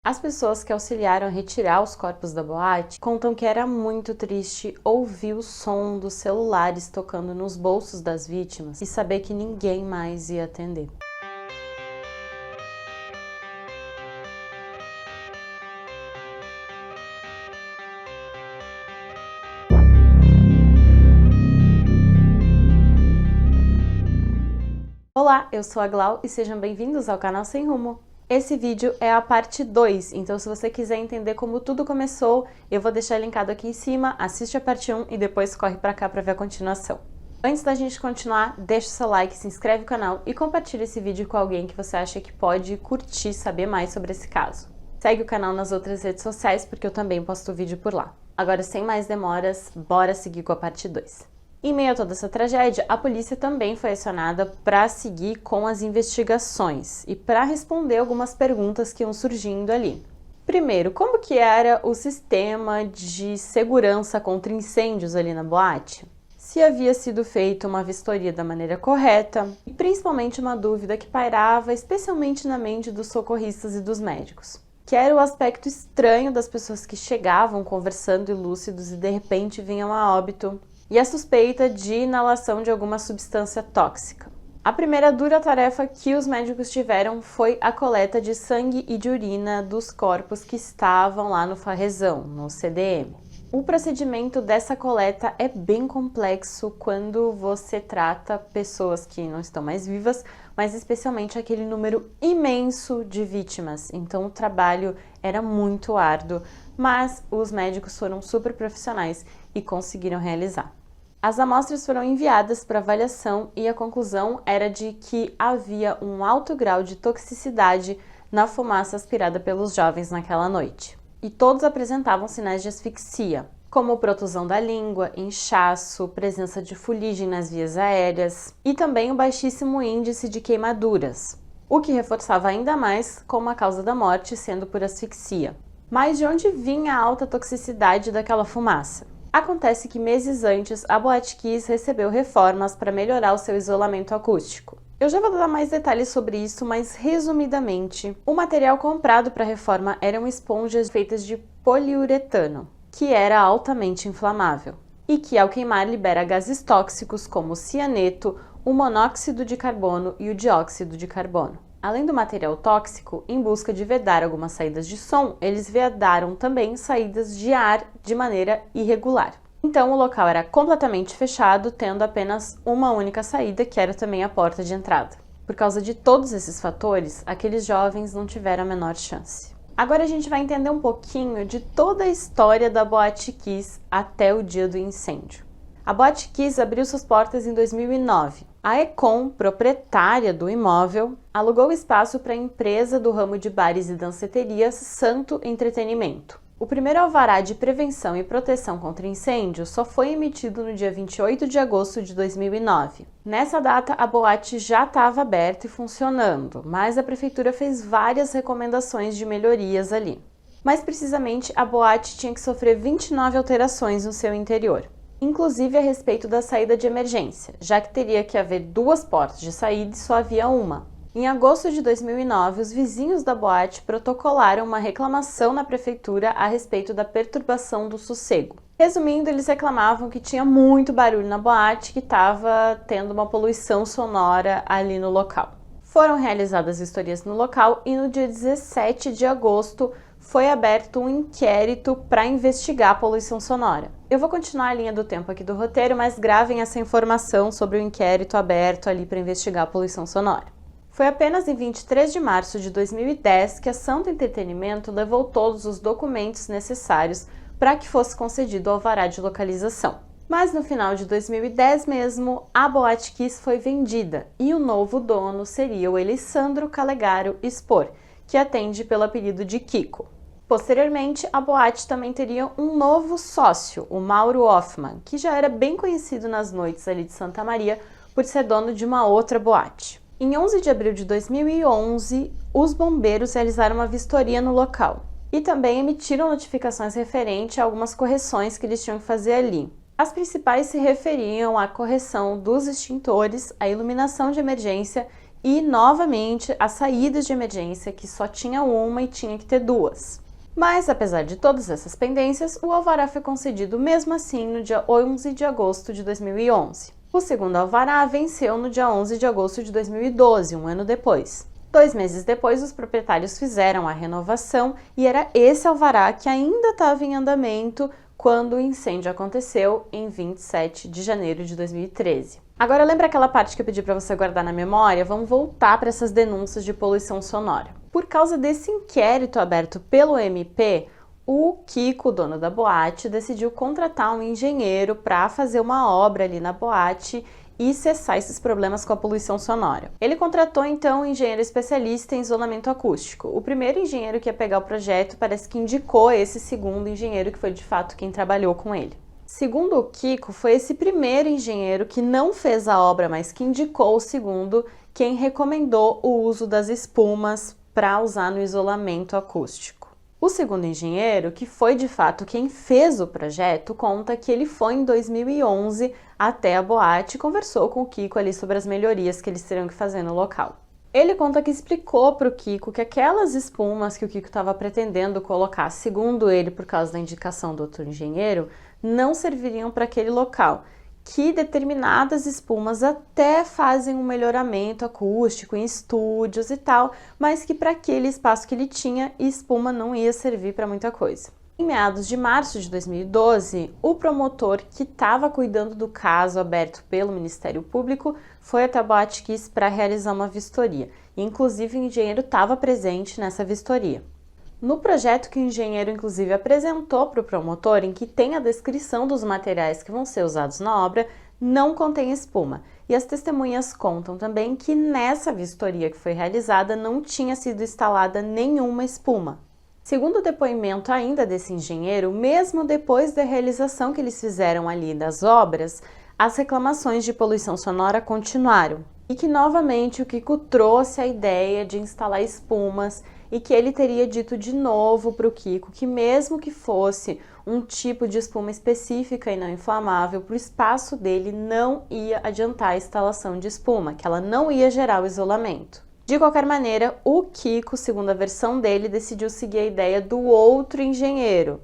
As pessoas que auxiliaram a retirar os corpos da boate contam que era muito triste ouvir o som dos celulares tocando nos bolsos das vítimas e saber que ninguém mais ia atender. Olá, eu sou a Glau e sejam bem-vindos ao canal Sem Rumo. Esse vídeo é a parte 2, então se você quiser entender como tudo começou, eu vou deixar linkado aqui em cima, assiste a parte 1 e depois corre pra cá pra ver a continuação. Antes da gente continuar, deixa o seu like, se inscreve no canal e compartilha esse vídeo com alguém que você acha que pode curtir saber mais sobre esse caso. Segue o canal nas outras redes sociais porque eu também posto vídeo por lá. Agora, sem mais demoras, bora seguir com a parte 2. Em meio a toda essa tragédia, a polícia também foi acionada para seguir com as investigações e para responder algumas perguntas que iam surgindo ali. Primeiro, como que era o sistema de segurança contra incêndios ali na boate? Se havia sido feita uma vistoria da maneira correta e principalmente uma dúvida que pairava especialmente na mente dos socorristas e dos médicos, que era o aspecto estranho das pessoas que chegavam conversando ilúcidos e de repente vinham a óbito, e a suspeita de inalação de alguma substância tóxica. A primeira dura tarefa que os médicos tiveram foi a coleta de sangue e de urina dos corpos que estavam lá no Farrezão, no CDM. O procedimento dessa coleta é bem complexo quando você trata pessoas que não estão mais vivas, mas especialmente aquele número imenso de vítimas. Então o trabalho era muito árduo, mas os médicos foram super profissionais e conseguiram realizar. As amostras foram enviadas para avaliação e a conclusão era de que havia um alto grau de toxicidade na fumaça aspirada pelos jovens naquela noite. E todos apresentavam sinais de asfixia, como protusão da língua, inchaço, presença de fuligem nas vias aéreas e também um baixíssimo índice de queimaduras, o que reforçava ainda mais como a causa da morte sendo por asfixia. Mas de onde vinha a alta toxicidade daquela fumaça? Acontece que meses antes, a Boate Kiss recebeu reformas para melhorar o seu isolamento acústico. Eu já vou dar mais detalhes sobre isso, mas resumidamente, o material comprado para a reforma eram esponjas feitas de poliuretano, que era altamente inflamável, e que ao queimar libera gases tóxicos como o cianeto, o monóxido de carbono e o dióxido de carbono. Além do material tóxico, em busca de vedar algumas saídas de som, eles vedaram também saídas de ar de maneira irregular. Então o local era completamente fechado, tendo apenas uma única saída, que era também a porta de entrada. Por causa de todos esses fatores, aqueles jovens não tiveram a menor chance. Agora a gente vai entender um pouquinho de toda a história da Boate Kiss até o dia do incêndio. A Boate Kiss abriu suas portas em 2009. A Econ, proprietária do imóvel, alugou o espaço para a empresa do ramo de bares e danceterias Santo Entretenimento. O primeiro alvará de prevenção e proteção contra incêndio só foi emitido no dia 28 de agosto de 2009. Nessa data, a boate já estava aberta e funcionando, mas a prefeitura fez várias recomendações de melhorias ali. Mais precisamente, a boate tinha que sofrer 29 alterações no seu interior, inclusive a respeito da saída de emergência, já que teria que haver duas portas de saída e só havia uma. Em agosto de 2009, os vizinhos da boate protocolaram uma reclamação na prefeitura a respeito da perturbação do sossego. Resumindo, eles reclamavam que tinha muito barulho na boate, que estava tendo uma poluição sonora ali no local. Foram realizadas vistorias no local e no dia 17 de agosto foi aberto um inquérito para investigar a poluição sonora. Eu vou continuar a linha do tempo aqui do roteiro, mas gravem essa informação sobre o inquérito aberto ali para investigar a poluição sonora. Foi apenas em 23 de março de 2010 que a Santo Entretenimento levou todos os documentos necessários para que fosse concedido o alvará de localização. Mas no final de 2010 mesmo, a Boate Kiss foi vendida e o novo dono seria o Elisandro Calegaro Spor, que atende pelo apelido de Kiko. Posteriormente, a boate também teria um novo sócio, o Mauro Hoffman, que já era bem conhecido nas noites ali de Santa Maria por ser dono de uma outra boate. Em 11 de abril de 2011, os bombeiros realizaram uma vistoria no local e também emitiram notificações referentes a algumas correções que eles tinham que fazer ali. As principais se referiam à correção dos extintores, à iluminação de emergência e, novamente, as saídas de emergência, que só tinha uma e tinha que ter duas. Mas, apesar de todas essas pendências, o alvará foi concedido mesmo assim no dia 11 de agosto de 2011. O segundo alvará venceu no dia 11 de agosto de 2012, um ano depois. 2 meses depois, os proprietários fizeram a renovação e era esse alvará que ainda estava em andamento quando o incêndio aconteceu em 27 de janeiro de 2013. Agora, lembra aquela parte que eu pedi para você guardar na memória? Vamos voltar para essas denúncias de poluição sonora. Por causa desse inquérito aberto pelo MP, o Kiko, dono da boate, decidiu contratar um engenheiro para fazer uma obra ali na boate e cessar esses problemas com a poluição sonora. Ele contratou então um engenheiro especialista em isolamento acústico. O primeiro engenheiro que ia pegar o projeto parece que indicou esse segundo engenheiro, que foi de fato quem trabalhou com ele. Segundo o Kiko, foi esse primeiro engenheiro que não fez a obra, mas que indicou o segundo, quem recomendou o uso das espumas para usar no isolamento acústico. O segundo engenheiro, que foi de fato quem fez o projeto, conta que ele foi em 2011 até a boate e conversou com o Kiko ali sobre as melhorias que eles teriam que fazer no local. Ele conta que explicou para o Kiko que aquelas espumas que o Kiko estava pretendendo colocar, segundo ele, por causa da indicação do outro engenheiro, não serviriam para aquele local, que determinadas espumas até fazem um melhoramento acústico em estúdios e tal, mas que para aquele espaço que ele tinha, espuma não ia servir para muita coisa. Em meados de março de 2012, o promotor que estava cuidando do caso aberto pelo Ministério Público foi até a Boate Kiss para realizar uma vistoria. Inclusive, o engenheiro estava presente nessa vistoria. No projeto que o engenheiro, inclusive, apresentou para o promotor, em que tem a descrição dos materiais que vão ser usados na obra, não contém espuma. E as testemunhas contam também que nessa vistoria que foi realizada não tinha sido instalada nenhuma espuma. Segundo o depoimento ainda desse engenheiro, mesmo depois da realização que eles fizeram ali das obras, as reclamações de poluição sonora continuaram. E que novamente o Kiko trouxe a ideia de instalar espumas e que ele teria dito de novo para o Kiko que mesmo que fosse um tipo de espuma específica e não inflamável, para o espaço dele não ia adiantar a instalação de espuma, que ela não ia gerar o isolamento. De qualquer maneira, o Kiko, segundo a versão dele, decidiu seguir a ideia do outro engenheiro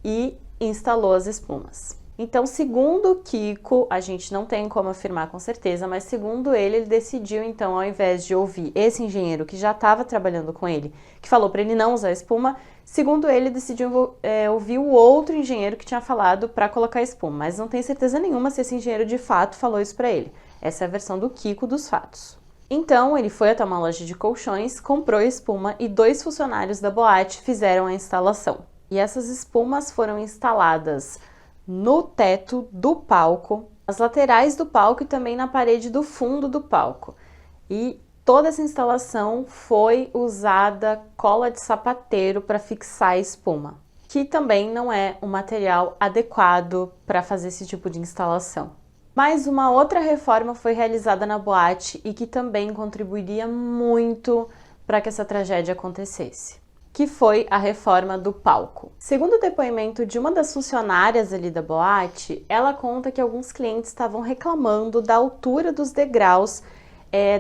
e instalou as espumas. Então, segundo o Kiko, a gente não tem como afirmar com certeza, mas segundo ele, ele decidiu então, ao invés de ouvir esse engenheiro que já estava trabalhando com ele, que falou para ele não usar espuma, segundo ele, decidiu ouvir o outro engenheiro que tinha falado para colocar espuma, mas não tem certeza nenhuma se esse engenheiro de fato falou isso para ele. Essa é a versão do Kiko dos fatos. Então, ele foi até uma loja de colchões, comprou espuma e 2 funcionários da boate fizeram a instalação. E essas espumas foram instaladas no teto do palco, nas laterais do palco e também na parede do fundo do palco. E toda essa instalação foi usada cola de sapateiro para fixar a espuma, que também não é um material adequado para fazer esse tipo de instalação. Mas uma outra reforma foi realizada na boate e que também contribuiria muito para que essa tragédia acontecesse, que foi a reforma do palco. Segundo o depoimento de uma das funcionárias ali da boate, ela conta que alguns clientes estavam reclamando da altura dos degraus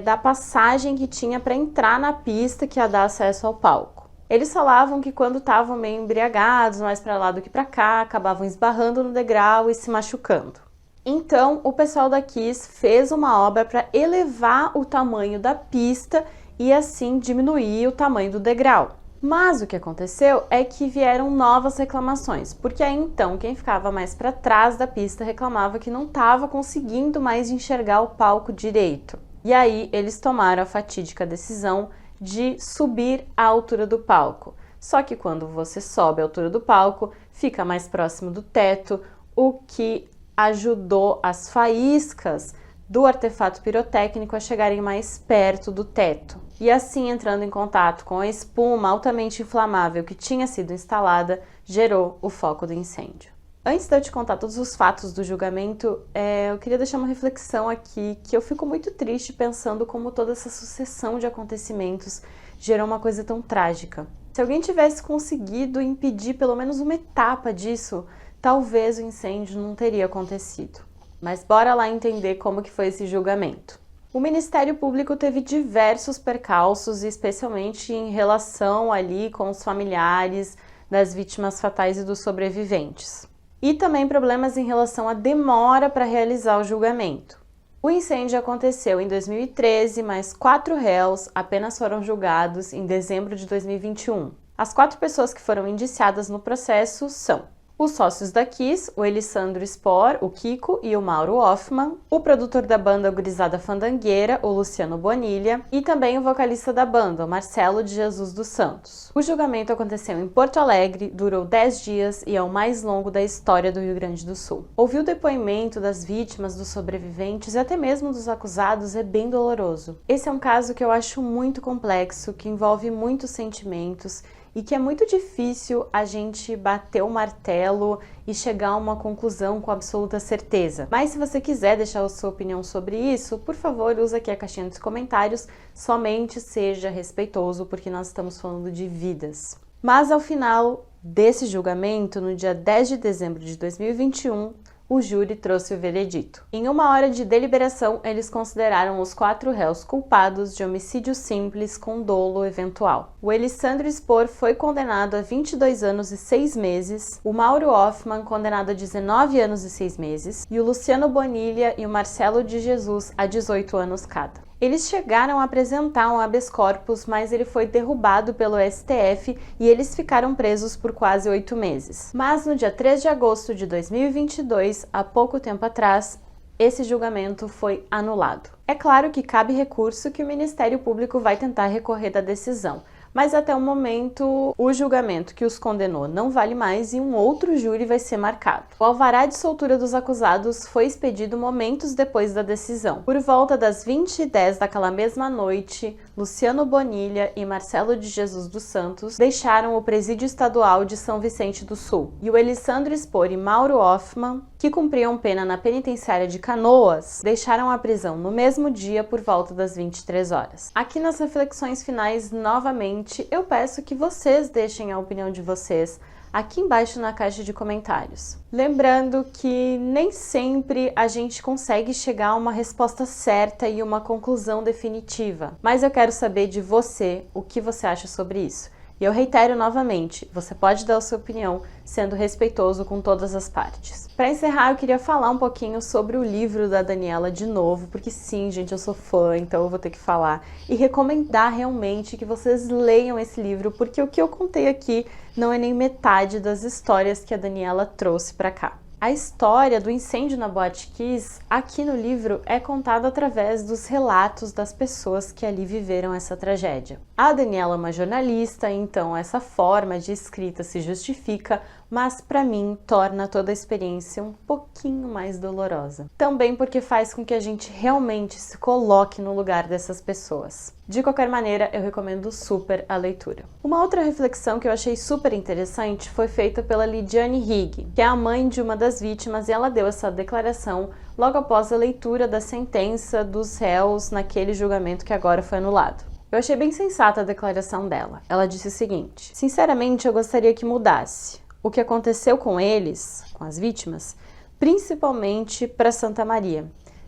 da passagem que tinha para entrar na pista que ia dar acesso ao palco. Eles falavam que quando estavam meio embriagados, mais para lá do que para cá, acabavam esbarrando no degrau e se machucando. Então, o pessoal da Kiss fez uma obra para elevar o tamanho da pista e assim diminuir o tamanho do degrau. Mas o que aconteceu é que vieram novas reclamações, porque aí então quem ficava mais para trás da pista reclamava que não estava conseguindo mais enxergar o palco direito. E aí eles tomaram a fatídica decisão de subir a altura do palco. Só que quando você sobe a altura do palco, fica mais próximo do teto, o que ajudou as faíscas do artefato pirotécnico a chegarem mais perto do teto. E assim, entrando em contato com a espuma altamente inflamável que tinha sido instalada, gerou o foco do incêndio. Antes de eu te contar todos os fatos do julgamento, eu queria deixar uma reflexão aqui, que eu fico muito triste pensando como toda essa sucessão de acontecimentos gerou uma coisa tão trágica. Se alguém tivesse conseguido impedir pelo menos uma etapa disso, talvez o incêndio não teria acontecido. Mas bora lá entender como que foi esse julgamento. O Ministério Público teve diversos percalços, especialmente em relação ali com os familiares das vítimas fatais e dos sobreviventes. E também problemas em relação à demora para realizar o julgamento. O incêndio aconteceu em 2013, mas 4 réus apenas foram julgados em dezembro de 2021. As 4 pessoas que foram indiciadas no processo são os sócios da Kiss, o Elisandro Spor, o Kiko e o Mauro Hoffman, o produtor da banda Gurizada Fandangueira, o Luciano Bonilha, e também o vocalista da banda, o Marcelo de Jesus dos Santos. O julgamento aconteceu em Porto Alegre, durou 10 dias e é o mais longo da história do Rio Grande do Sul. Ouvir o depoimento das vítimas, dos sobreviventes e até mesmo dos acusados é bem doloroso. Esse é um caso que eu acho muito complexo, que envolve muitos sentimentos, e que é muito difícil a gente bater o martelo e chegar a uma conclusão com absoluta certeza. Mas se você quiser deixar a sua opinião sobre isso, por favor, use aqui a caixinha dos comentários, somente seja respeitoso, porque nós estamos falando de vidas. Mas ao final desse julgamento, no dia 10 de dezembro de 2021, o júri trouxe o veredito. Em 1 hora de deliberação, eles consideraram os 4 réus culpados de homicídio simples com dolo eventual. O Elisandro Spor foi condenado a 22 anos e 6 meses, o Mauro Hoffman condenado a 19 anos e 6 meses, e o Luciano Bonilha e o Marcelo de Jesus a 18 anos cada. Eles chegaram a apresentar um habeas corpus, mas ele foi derrubado pelo STF e eles ficaram presos por quase 8 meses. Mas no dia 3 de agosto de 2022, há pouco tempo atrás, esse julgamento foi anulado. É claro que cabe recurso que o Ministério Público vai tentar recorrer da decisão, mas até o momento o julgamento que os condenou não vale mais e um outro júri vai ser marcado. O alvará de soltura dos acusados foi expedido momentos depois da decisão. Por volta das 20h10 daquela mesma noite, Luciano Bonilha e Marcelo de Jesus dos Santos deixaram o Presídio Estadual de São Vicente do Sul, e o Elisandro Spor e Mauro Hoffman, que cumpriam pena na penitenciária de Canoas, deixaram a prisão no mesmo dia por volta das 23 horas. Aqui nas reflexões finais, novamente, eu peço que vocês deixem a opinião de vocês aqui embaixo na caixa de comentários. Lembrando que nem sempre a gente consegue chegar a uma resposta certa e uma conclusão definitiva, mas eu quero saber de você o que você acha sobre isso. E eu reitero novamente, você pode dar a sua opinião sendo respeitoso com todas as partes. Para encerrar, eu queria falar um pouquinho sobre o livro da Daniela de novo, porque sim, gente, eu sou fã, então eu vou ter que falar. E recomendar realmente que vocês leiam esse livro, porque o que eu contei aqui não é nem metade das histórias que a Daniela trouxe para cá. A história do incêndio na Boate Kiss, aqui no livro, é contada através dos relatos das pessoas que ali viveram essa tragédia. A Daniela é uma jornalista, então essa forma de escrita se justifica, mas para mim torna toda a experiência um pouquinho mais dolorosa. Também porque faz com que a gente realmente se coloque no lugar dessas pessoas. De qualquer maneira, eu recomendo super a leitura. Uma outra reflexão que eu achei super interessante foi feita pela Lidiane Higg, que é a mãe de uma das vítimas, e ela deu essa declaração logo após a leitura da sentença dos réus naquele julgamento que agora foi anulado. Eu achei bem sensata a declaração dela. Ela disse o seguinte: sinceramente, eu gostaria que mudasse o que aconteceu com eles, com as vítimas, principalmente para Santa Maria,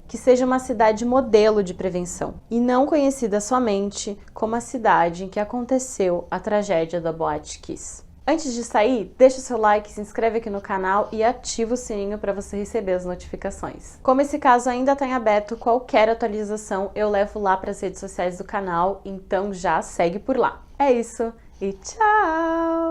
que seja uma cidade modelo de prevenção e não conhecida somente como a cidade em que aconteceu a tragédia da Boate Kiss. Antes de sair, deixa o seu like, se inscreve aqui no canal e ativa o sininho para você receber as notificações. Como esse caso ainda está em aberto, qualquer atualização eu levo lá para as redes sociais do canal, então já segue por lá. É isso e tchau!